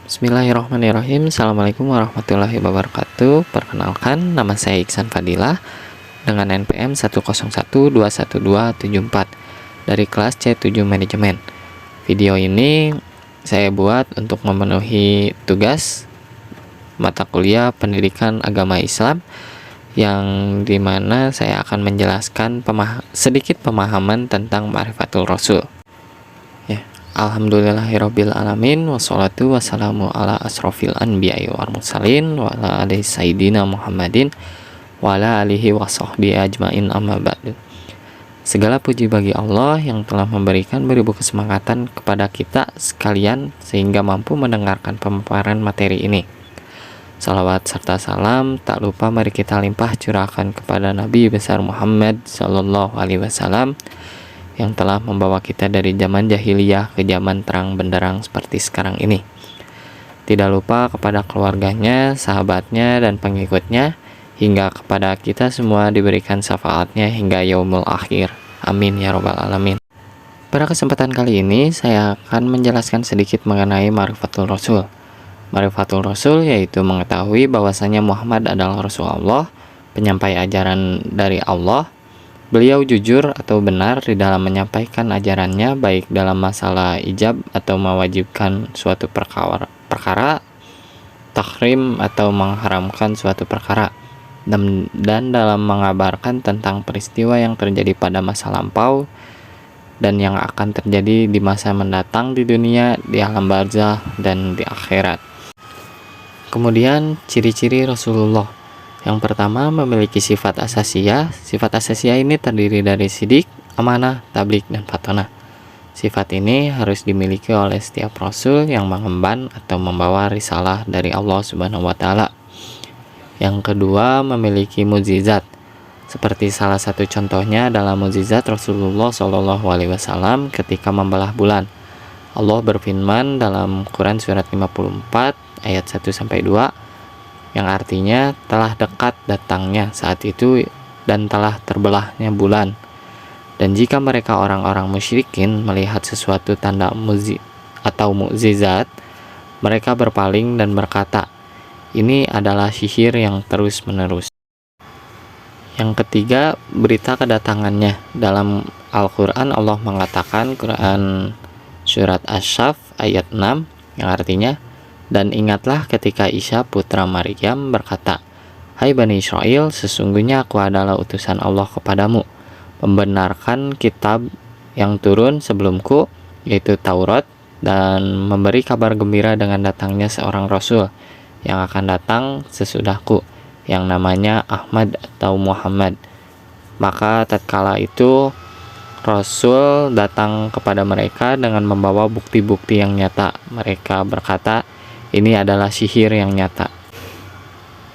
Bismillahirrahmanirrahim. Assalamualaikum warahmatullahi wabarakatuh. Perkenalkan, nama saya Iksan Fadilah dengan NPM 101212744 dari kelas C7 Manajemen. Video ini saya buat untuk memenuhi tugas mata kuliah Pendidikan Agama Islam, yang dimana saya akan menjelaskan sedikit pemahaman tentang Ma'rifatul Rasul. Alhamdulillahirabbil alamin, wassalatu wassalamu ala asrofil anbiya'i wal mursalin wa ala alihi sayyidina Muhammadin wa ala alihi wa sahbihi ajmain, amma ba'du. Segala puji bagi Allah yang telah memberikan beribu kesemangatan kepada kita sekalian sehingga mampu mendengarkan pemaparan materi ini. Salawat serta salam tak lupa mari kita limpah curahkan kepada Nabi besar Muhammad sallallahu alaihi wasallam yang telah membawa kita dari zaman jahiliyah ke zaman terang benderang seperti sekarang ini. Tidak lupa kepada keluarganya, sahabatnya, dan pengikutnya, hingga kepada kita semua diberikan syafaatnya hingga yaumul akhir. Amin ya robbal alamin. Pada kesempatan kali ini, saya akan menjelaskan sedikit mengenai Ma'rifatul Rasul. Ma'rifatul Rasul yaitu mengetahui bahwasanya Muhammad adalah Rasulullah, penyampai ajaran dari Allah. Beliau jujur atau benar di dalam menyampaikan ajarannya, baik dalam masalah ijab atau mewajibkan suatu perkara, tahrim atau mengharamkan suatu perkara, dan dalam mengabarkan tentang peristiwa yang terjadi pada masa lampau dan yang akan terjadi di masa mendatang di dunia, di alam barzah, dan di akhirat. Kemudian ciri-ciri Rasulullah. Yang pertama, memiliki sifat asasiyah. Sifat asasiyah ini terdiri dari sidik, amanah, tabligh, dan fatonah. Sifat ini harus dimiliki oleh setiap rasul yang mengemban atau membawa risalah dari Allah Subhanahu wa Ta'ala. Yang kedua, memiliki mukjizat. Seperti salah satu contohnya adalah mukjizat Rasulullah Shallallahu alaihi wasallam ketika membelah bulan. Allah berfirman dalam Quran surat 54 ayat 1-2, yang artinya telah dekat datangnya saat itu dan telah terbelahnya bulan. Dan jika mereka orang-orang musyrikin melihat sesuatu tanda mukjizat, mereka berpaling dan berkata, ini adalah sihir yang terus-menerus. Yang ketiga, berita kedatangannya. Dalam Al-Quran Allah mengatakan, Quran surat Asy-Syaff ayat 6, yang artinya, dan ingatlah ketika Isa putra Maryam berkata, hai Bani Israel, sesungguhnya aku adalah utusan Allah kepadamu, membenarkan kitab yang turun sebelumku, yaitu Taurat, dan memberi kabar gembira dengan datangnya seorang Rasul yang akan datang sesudahku, yang namanya Ahmad atau Muhammad. Maka tatkala itu Rasul datang kepada mereka dengan membawa bukti-bukti yang nyata. Mereka berkata, ini adalah sihir yang nyata.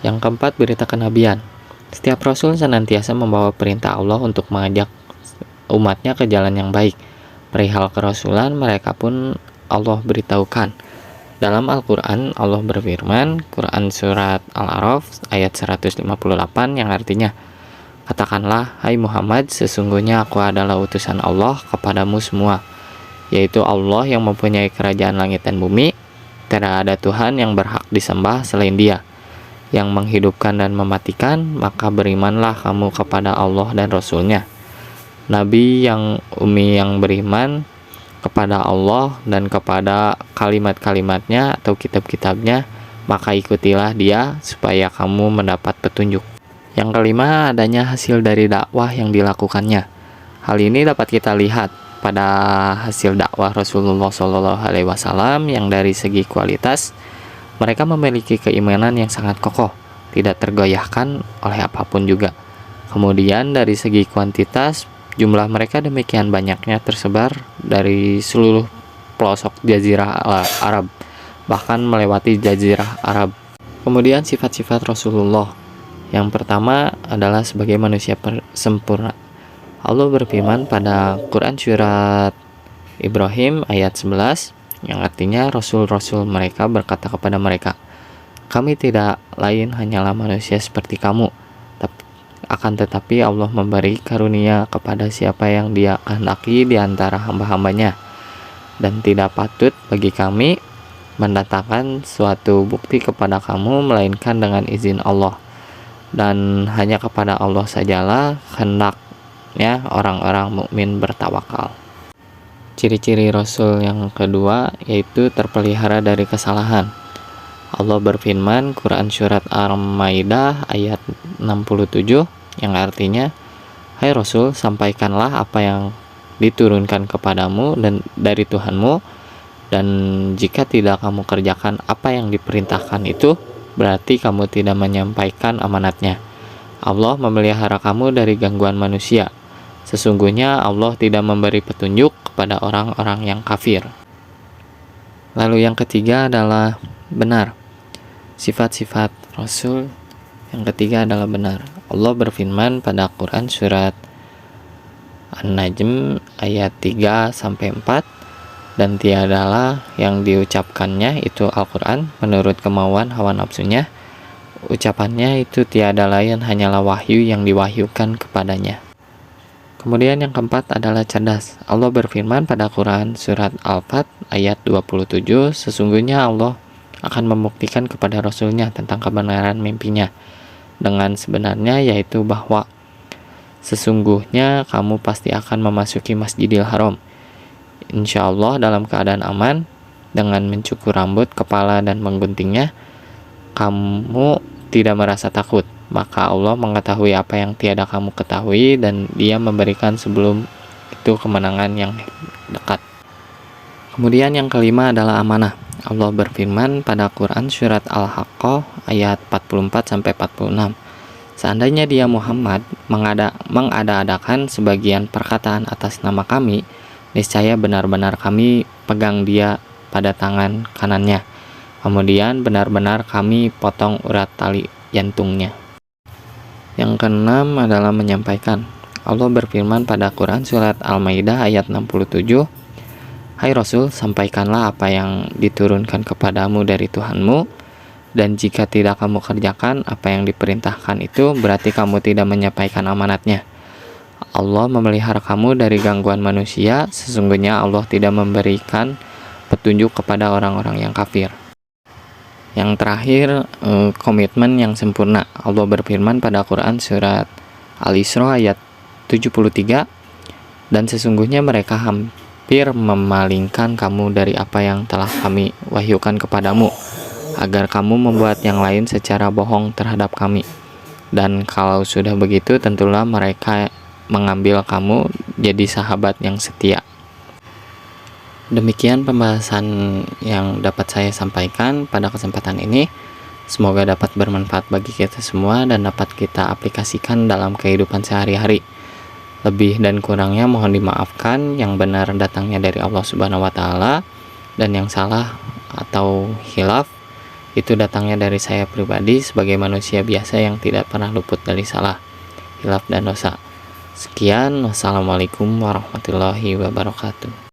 Yang keempat, berita kenabian. Setiap Rasul senantiasa membawa perintah Allah untuk mengajak umatnya ke jalan yang baik. Perihal kerasulan mereka pun Allah beritahukan. Dalam Al-Quran Allah berfirman, Quran surat Al-A'raf ayat 158, yang artinya, katakanlah, hai Muhammad, sesungguhnya aku adalah utusan Allah kepadamu semua, yaitu Allah yang mempunyai kerajaan langit dan bumi. Tidak ada Tuhan yang berhak disembah selain Dia, yang menghidupkan dan mematikan, maka berimanlah kamu kepada Allah dan Rasul-Nya. Nabi yang ummi yang beriman kepada Allah dan kepada kalimat-kalimatnya atau kitab-kitabnya, maka ikutilah Dia supaya kamu mendapat petunjuk. Yang kelima, adanya hasil dari dakwah yang dilakukannya. Hal ini dapat kita lihat pada hasil dakwah Rasulullah Shallallahu alaihi wasallam, yang dari segi kualitas mereka memiliki keimanan yang sangat kokoh, tidak tergoyahkan oleh apapun juga. Kemudian dari segi kuantitas, jumlah mereka demikian banyaknya, tersebar dari seluruh pelosok jazirah Arab, bahkan melewati jazirah Arab. Kemudian sifat-sifat Rasulullah. Yang pertama adalah sebagai manusia sempurna. Allah berfirman pada Quran surat Ibrahim ayat 11, yang artinya Rasul-Rasul mereka berkata kepada mereka, kami tidak lain hanyalah manusia seperti kamu, akan tetapi Allah memberi karunia kepada siapa yang Dia kehendaki di antara hamba-hambanya, dan tidak patut bagi kami mendatangkan suatu bukti kepada kamu melainkan dengan izin Allah, dan hanya kepada Allah sajalah hendaknya orang-orang mukmin bertawakal. Ciri-ciri Rasul yang kedua yaitu terpelihara dari kesalahan. Allah berfirman, Quran Surat Al-Maidah ayat 67, yang artinya, hai Rasul, sampaikanlah apa yang diturunkan kepadamu dan dari Tuhanmu, dan jika tidak kamu kerjakan apa yang diperintahkan itu, berarti kamu tidak menyampaikan amanatnya. Allah memelihara kamu dari gangguan manusia. Sesungguhnya Allah tidak memberi petunjuk kepada orang-orang yang kafir. Lalu yang ketiga adalah benar. Sifat-sifat Rasul yang ketiga adalah benar. Allah berfirman pada Quran Surat An-Najm ayat 3-4, dan tiadalah yang diucapkannya itu Al-Quran menurut kemauan hawa nafsunya. Ucapannya itu tiada lain hanyalah wahyu yang diwahyukan kepadanya. Kemudian yang keempat adalah cerdas. Allah berfirman pada Quran Surat Al-Fat ayat 27, sesungguhnya Allah akan membuktikan kepada Rasulnya tentang kebenaran mimpinya dengan sebenarnya, yaitu bahwa sesungguhnya kamu pasti akan memasuki Masjidil Haram, insya Allah dalam keadaan aman, dengan mencukur rambut, kepala, dan mengguntingnya. Kamu tidak merasa takut, maka Allah mengetahui apa yang tiada kamu ketahui, dan Dia memberikan sebelum itu kemenangan yang dekat. Kemudian yang kelima adalah amanah. Allah berfirman pada Quran Surat Al-Haqqah ayat 44-46, seandainya dia Muhammad mengada-adakan sebagian perkataan atas nama kami, niscaya benar-benar kami pegang dia pada tangan kanannya, kemudian benar-benar kami potong urat tali jantungnya. Yang keenam adalah menyampaikan. Allah berfirman pada Quran Surat Al-Maidah ayat 67, hai Rasul, sampaikanlah apa yang diturunkan kepadamu dari Tuhanmu, dan jika tidak kamu kerjakan apa yang diperintahkan itu, berarti kamu tidak menyampaikan amanatnya. Allah memelihara kamu dari gangguan manusia, sesungguhnya Allah tidak memberikan petunjuk kepada orang-orang yang kafir. Yang terakhir, komitmen yang sempurna. Allah berfirman pada Quran Surat Al-Isra ayat 73, dan sesungguhnya mereka hampir memalingkan kamu dari apa yang telah kami wahyukan kepadamu, agar kamu membuat yang lain secara bohong terhadap kami. Dan kalau sudah begitu, tentulah mereka mengambil kamu jadi sahabat yang setia. Demikian pembahasan yang dapat saya sampaikan pada kesempatan ini. Semoga dapat bermanfaat bagi kita semua dan dapat kita aplikasikan dalam kehidupan sehari-hari. Lebih dan kurangnya mohon dimaafkan. Yang benar datangnya dari Allah Subhanahu wa Ta'ala, dan yang salah atau khilaf itu datangnya dari saya pribadi sebagai manusia biasa yang tidak pernah luput dari salah, khilaf, dan dosa. Sekian, wassalamualaikum warahmatullahi wabarakatuh.